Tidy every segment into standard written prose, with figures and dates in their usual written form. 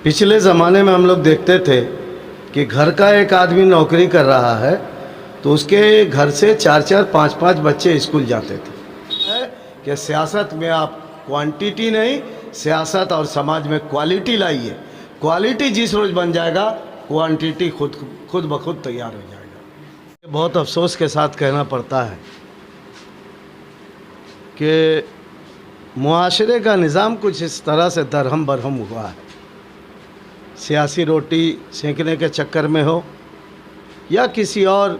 पिछले ज़माने में हम लोग देखते थे कि घर का एक आदमी नौकरी कर रहा है तो उसके घर से 4-4, 5-5 बच्चे स्कूल जाते थे। कि सियासत में आप क्वांटिटी नहीं, सियासत और समाज में क्वालिटी लाइए। क्वालिटी जिस रोज़ बन जाएगा, क्वांटिटी खुद ब खुद तैयार हो जाएगा। बहुत अफसोस के साथ कहना पड़ता है कि मुआशरे का निज़ाम कुछ इस तरह से दरहम बरहम हुआ है। सियासी रोटी सेंकने के चक्कर में हो या किसी और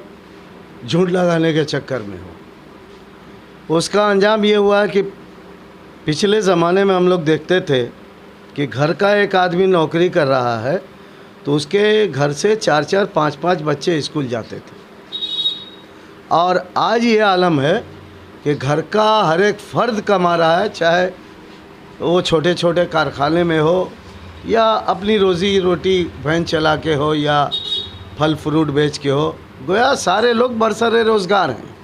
झूठ लगाने के चक्कर में हो, उसका अंजाम ये हुआ है कि पिछले ज़माने में हम लोग देखते थे कि घर का एक आदमी नौकरी कर रहा है तो उसके घर से 4-4, 5-5 बच्चे स्कूल जाते थे। और आज ये आलम है कि घर का हर एक फ़र्द कमा रहा है, चाहे वो छोटे छोटे कारखाने में हो या अपनी रोज़ी रोटी वैन चला के हो या फल फ्रूट बेच के हो। गोया सारे लोग बरसरे रोज़गार हैं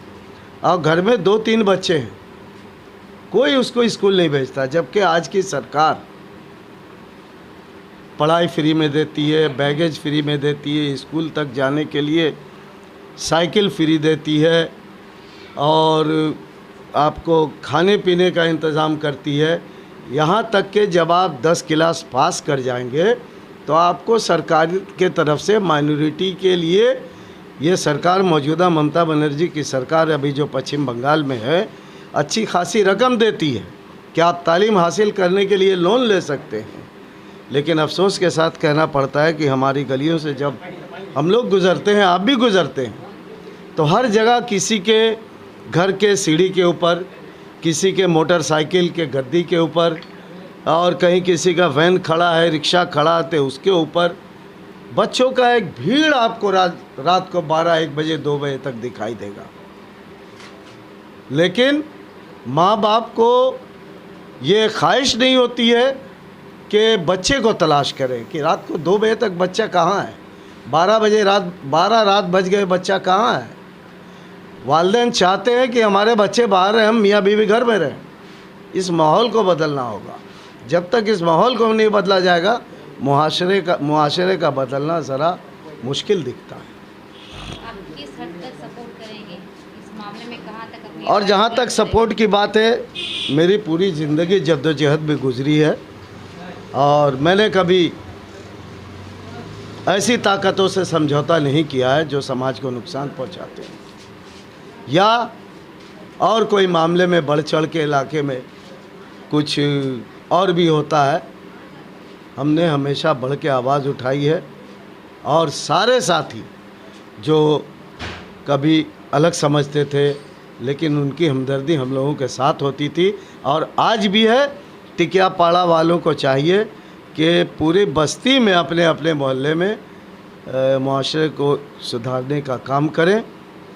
और घर में 2-3 बच्चे हैं, कोई उसको स्कूल नहीं भेजता। जबकि आज की सरकार पढ़ाई फ्री में देती है, बैगेज फ्री में देती है, स्कूल तक जाने के लिए साइकिल फ्री देती है और आपको खाने पीने का इंतज़ाम करती है। यहाँ तक कि जब आप 10 क्लास पास कर जाएंगे तो आपको सरकार के तरफ से माइनॉरिटी के लिए, ये सरकार मौजूदा ममता बनर्जी की सरकार अभी जो पश्चिम बंगाल में है, अच्छी खासी रकम देती है कि आप तालीम हासिल करने के लिए लोन ले सकते हैं। लेकिन अफसोस के साथ कहना पड़ता है कि हमारी गलियों से जब हम लोग गुज़रते हैं, आप भी गुज़रते हैं, तो हर जगह किसी के घर के सीढ़ी के ऊपर, किसी के मोटरसाइकिल के गद्दी के ऊपर और कहीं किसी का वैन खड़ा है, रिक्शा खड़ा है तो उसके ऊपर बच्चों का एक भीड़ आपको रात को 12-1 बजे 2 बजे तक दिखाई देगा। लेकिन माँ बाप को ये ख्वाहिश नहीं होती है कि बच्चे को तलाश करें कि रात को 2 बजे तक बच्चा कहाँ है, 12 रात बज गए, बच्चा कहाँ है। वालिदैन चाहते हैं कि हमारे बच्चे बाहर रहें, हम मियाँ बीवी घर में रहें। इस माहौल को बदलना होगा। जब तक इस माहौल को नहीं बदला जाएगा, मुआशरे का बदलना ज़रा मुश्किल दिखता है। आप किस हद तक सपोर्ट करेंगे इस मामले में, कहाँ तक अपनी और जहाँ तक सपोर्ट की बात है, मेरी पूरी ज़िंदगी जद्दोजहद में गुजरी है और मैंने कभी ऐसी ताकतों से समझौता नहीं किया है जो समाज को नुकसान पहुँचाते हैं या और कोई मामले में बढ़ चढ़ के इलाके में कुछ और भी होता है। हमने हमेशा बढ़ के आवाज़ उठाई है और सारे साथी जो कभी अलग समझते थे लेकिन उनकी हमदर्दी हम लोगों के साथ होती थी और आज भी है। टिकियापाड़ा वालों को चाहिए कि पूरी बस्ती में अपने अपने मोहल्ले में मुआशरे को सुधारने का काम करें।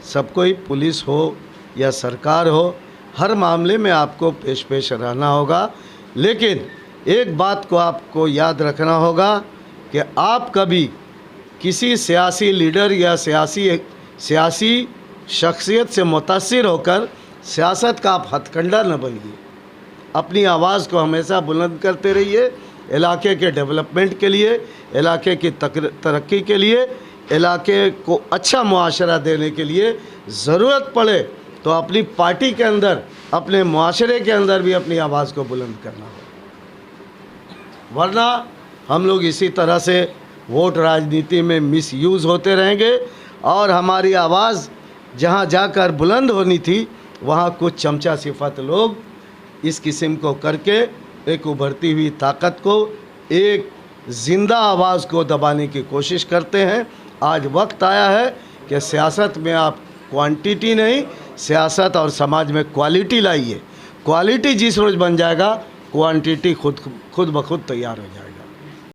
सब कोई, पुलिस हो या सरकार हो, हर मामले में आपको पेश रहना होगा। लेकिन एक बात को आपको याद रखना होगा कि आप कभी किसी सियासी लीडर या सियासी शख्सियत से मुतासिर होकर सियासत का आप हथकंडा न बनिए। अपनी आवाज़ को हमेशा बुलंद करते रहिए, इलाके के डेवलपमेंट के लिए, इलाके की तरक्की के लिए, इलाके को अच्छा मुआशरा देने के लिए। ज़रूरत पड़े तो अपनी पार्टी के अंदर, अपने मुआशरे के अंदर भी अपनी आवाज़ को बुलंद करना हो, वरना हम लोग इसी तरह से वोट राजनीति में मिसयूज़ होते रहेंगे और हमारी आवाज़ जहां जाकर बुलंद होनी थी वहां कुछ चमचा सिफत लोग इस किस्म को करके एक उभरती हुई ताकत को, एक ज़िंदा आवाज़ को दबाने की कोशिश करते हैं। आज वक्त आया है कि सियासत में आप क्वांटिटी नहीं, सियासत और समाज में क्वालिटी लाइए। क्वालिटी जिस रोज़ बन जाएगा, क्वांटिटी खुद ब खुद तैयार हो जाएगी।